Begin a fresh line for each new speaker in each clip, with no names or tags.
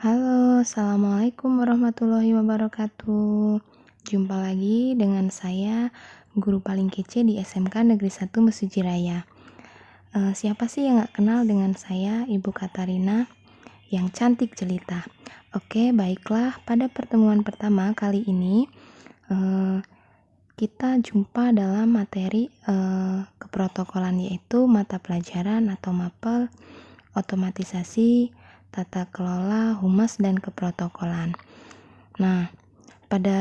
Halo, assalamualaikum warahmatullahi wabarakatuh. Jumpa lagi dengan saya, guru paling kece di SMK Negeri 1 Mesuji Raya. Siapa sih yang gak kenal dengan saya, Ibu Katarina, yang cantik jelita? Oke, baiklah. Pada pertemuan pertama kali ini, kita jumpa dalam materi keprotokolan, yaitu mata pelajaran atau mapel otomatisasi tata kelola humas dan keprotokolan. Nah, pada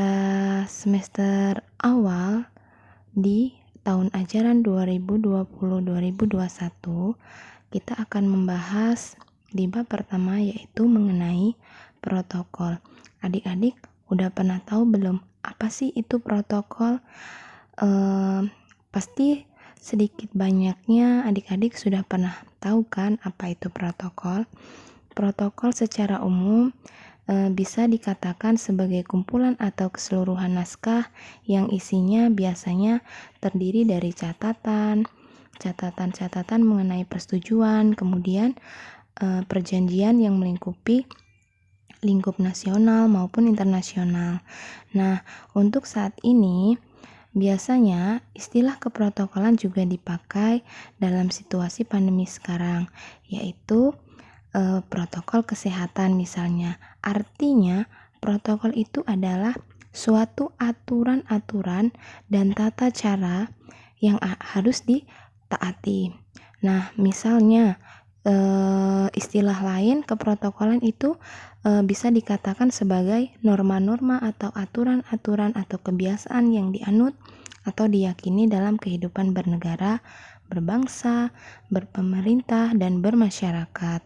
semester awal di tahun ajaran 2020-2021 kita akan membahas di bab pertama, yaitu mengenai protokol. Adik-adik udah pernah tahu belum apa sih itu protokol? Pasti sedikit banyaknya adik-adik sudah pernah tahu kan apa itu protokol. Protokol secara umum bisa dikatakan sebagai kumpulan atau keseluruhan naskah yang isinya biasanya terdiri dari catatan mengenai persetujuan, kemudian perjanjian yang melingkupi lingkup nasional maupun internasional. Nah, untuk saat ini biasanya istilah keprotokolan juga dipakai dalam situasi pandemi sekarang, yaitu protokol kesehatan misalnya. Artinya, protokol itu adalah suatu aturan-aturan dan tata cara yang harus ditaati. Nah, misalnya istilah lain keprotokolan itu bisa dikatakan sebagai norma-norma atau aturan-aturan atau kebiasaan yang dianut atau diyakini dalam kehidupan bernegara, berbangsa, berpemerintah, dan bermasyarakat.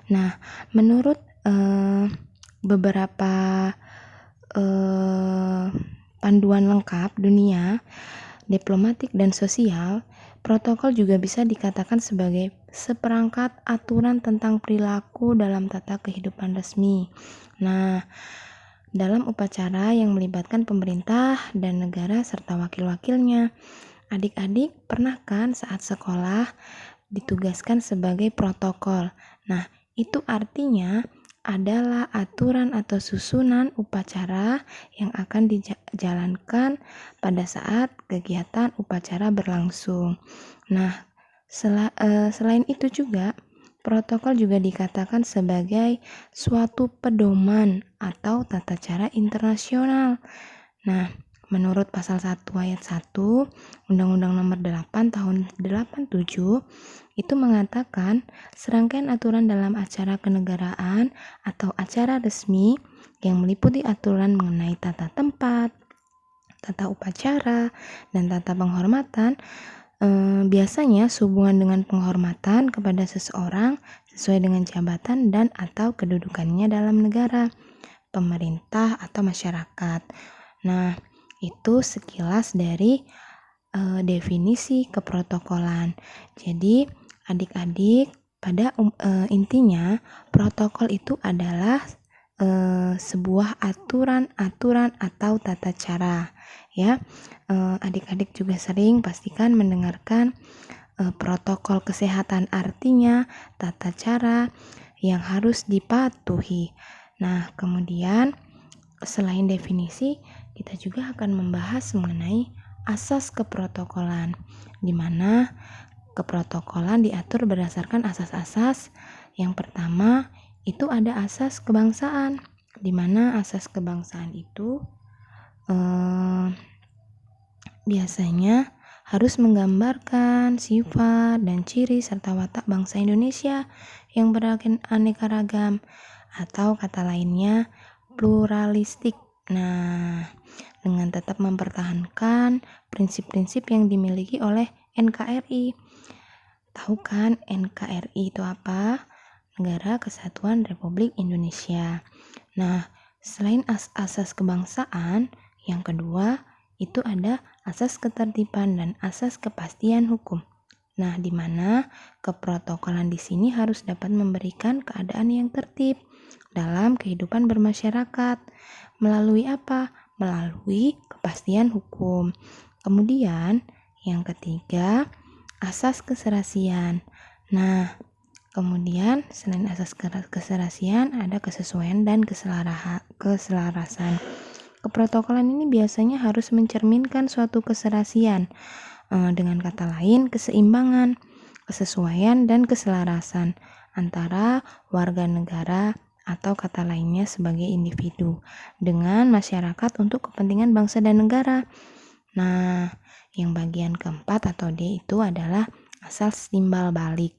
Nah, menurut beberapa panduan lengkap dunia diplomatik dan sosial, protokol juga bisa dikatakan sebagai seperangkat aturan tentang perilaku dalam tata kehidupan resmi. Nah, dalam upacara yang melibatkan pemerintah dan negara serta wakil-wakilnya. Adik-adik pernah kan saat sekolah ditugaskan sebagai protokol? Nah, itu artinya adalah aturan atau susunan upacara yang akan dijalankan pada saat kegiatan upacara berlangsung. Nah, selain itu juga protokol juga dikatakan sebagai suatu pedoman atau tata cara internasional. Nah, menurut pasal 1 ayat 1 Undang-Undang Nomor 8 Tahun 87 itu mengatakan serangkaian aturan dalam acara kenegaraan atau acara resmi yang meliputi aturan mengenai tata tempat, tata upacara, dan tata penghormatan biasanya sehubungan dengan penghormatan kepada seseorang sesuai dengan jabatan dan atau kedudukannya dalam negara, pemerintah, atau masyarakat. Nah, itu sekilas dari definisi keprotokolan. Jadi, adik-adik, pada intinya protokol itu adalah sebuah aturan-aturan atau tata cara, ya. Adik-adik juga sering pastikan mendengarkan protokol kesehatan, artinya tata cara yang harus dipatuhi. Nah, kemudian selain definisi, kita juga akan membahas mengenai asas keprotokolan, di mana keprotokolan diatur berdasarkan asas-asas. Yang pertama, itu ada asas kebangsaan, di mana asas kebangsaan itu biasanya harus menggambarkan sifat dan ciri serta watak bangsa Indonesia yang beraneka ragam, atau kata lainnya pluralistik. Nah, dengan tetap mempertahankan prinsip-prinsip yang dimiliki oleh NKRI. Tahu kan NKRI itu apa? Negara Kesatuan Republik Indonesia. Nah, selain asas kebangsaan, yang kedua itu ada asas ketertiban dan asas kepastian hukum. Nah, di mana keprotokolan di sini harus dapat memberikan keadaan yang tertib dalam kehidupan bermasyarakat. Melalui apa? Melalui kepastian hukum. Kemudian, yang ketiga, asas keserasian. Nah, Kemudian, selain asas keserasian, ada kesesuaian dan keselarasan. Keprotokolan ini biasanya harus mencerminkan suatu keserasian, dengan kata lain keseimbangan, kesesuaian, dan keselarasan antara warga negara atau kata lainnya sebagai individu dengan masyarakat untuk kepentingan bangsa dan negara. Nah, yang bagian keempat atau D itu adalah asas timbal balik.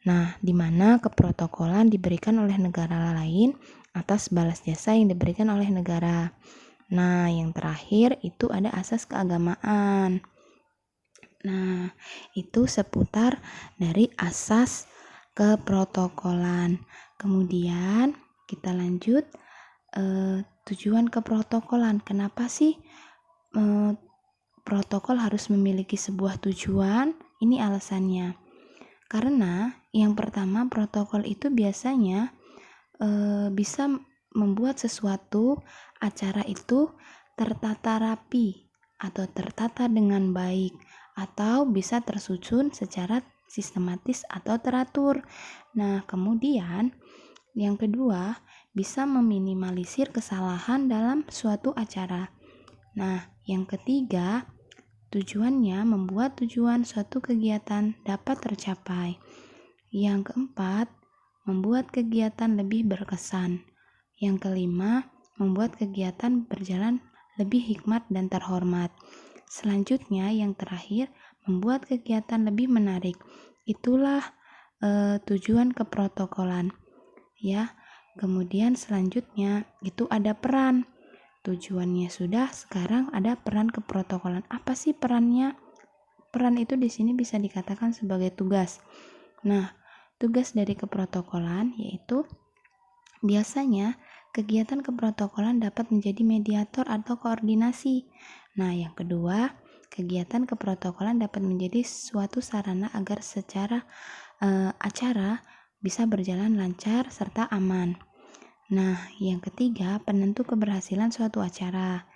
Nah, di mana keprotokolan diberikan oleh negara lain atas balas jasa yang diberikan oleh negara. Nah, yang terakhir itu ada asas keagamaan. Nah, itu seputar dari asas keprotokolan. Kemudian kita lanjut tujuan keprotokolan. Kenapa sih protokol harus memiliki sebuah tujuan? Ini alasannya. Karena yang pertama, protokol itu biasanya bisa membuat sesuatu acara itu tertata rapi atau tertata dengan baik, atau bisa tersusun secara sistematis atau teratur. Nah, kemudian yang kedua, bisa meminimalisir kesalahan dalam suatu acara. Nah, yang ketiga, tujuannya membuat tujuan suatu kegiatan dapat tercapai. Yang keempat, membuat kegiatan lebih berkesan. Yang kelima, membuat kegiatan berjalan lebih hikmat dan terhormat. Selanjutnya, yang terakhir, membuat kegiatan lebih menarik. Itulah tujuan keprotokolan. Ya, kemudian selanjutnya itu ada peran. Tujuannya sudah, sekarang ada peran keprotokolan. Apa sih perannya? Peran itu di sini bisa dikatakan sebagai tugas. Nah, tugas dari keprotokolan yaitu biasanya kegiatan keprotokolan dapat menjadi mediator atau koordinasi. Nah, yang kedua, kegiatan keprotokolan dapat menjadi suatu sarana agar secara acara bisa berjalan lancar serta aman. Nah, yang ketiga, penentu keberhasilan suatu acara.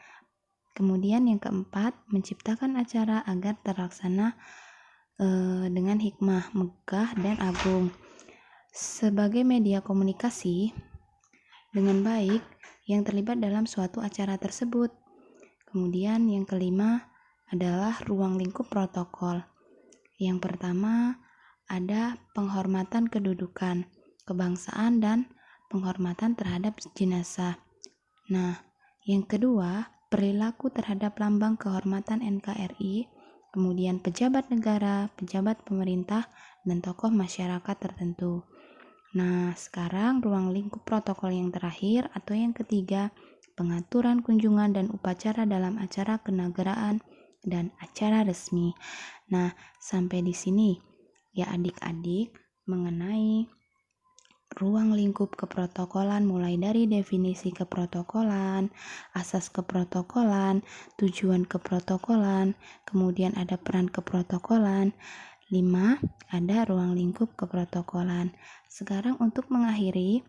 Kemudian yang keempat, menciptakan acara agar terlaksana dengan hikmah, megah, dan agung. Sebagai media komunikasi dengan baik yang terlibat dalam suatu acara tersebut. Kemudian yang kelima adalah ruang lingkup protokol. Yang pertama ada penghormatan kedudukan, kebangsaan, dan penghormatan terhadap jenazah. Nah, yang kedua, perilaku terhadap lambang kehormatan NKRI, kemudian pejabat negara, pejabat pemerintah, dan tokoh masyarakat tertentu. Nah, sekarang ruang lingkup protokol yang terakhir atau yang ketiga, pengaturan kunjungan dan upacara dalam acara kenegaraan dan acara resmi. Nah, sampai di sini ya adik-adik mengenai ruang lingkup keprotokolan, mulai dari definisi keprotokolan, asas keprotokolan, tujuan keprotokolan, kemudian ada peran keprotokolan. 5. Ada ruang lingkup keprotokolan. Sekarang untuk mengakhiri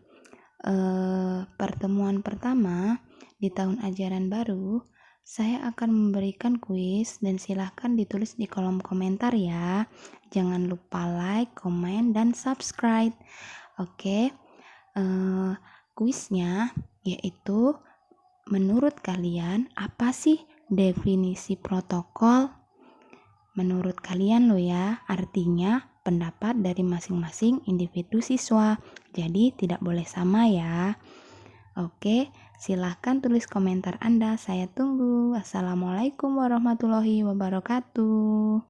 pertemuan pertama di tahun ajaran baru, saya akan memberikan kuis dan silahkan ditulis di kolom komentar ya. Jangan lupa like, komen, dan subscribe. Oke, kuisnya yaitu menurut kalian apa sih definisi protokol? Menurut kalian loh ya, artinya pendapat dari masing-masing individu siswa. Jadi tidak boleh sama ya. Oke, silahkan tulis komentar Anda. Saya tunggu. Assalamualaikum warahmatullahi wabarakatuh.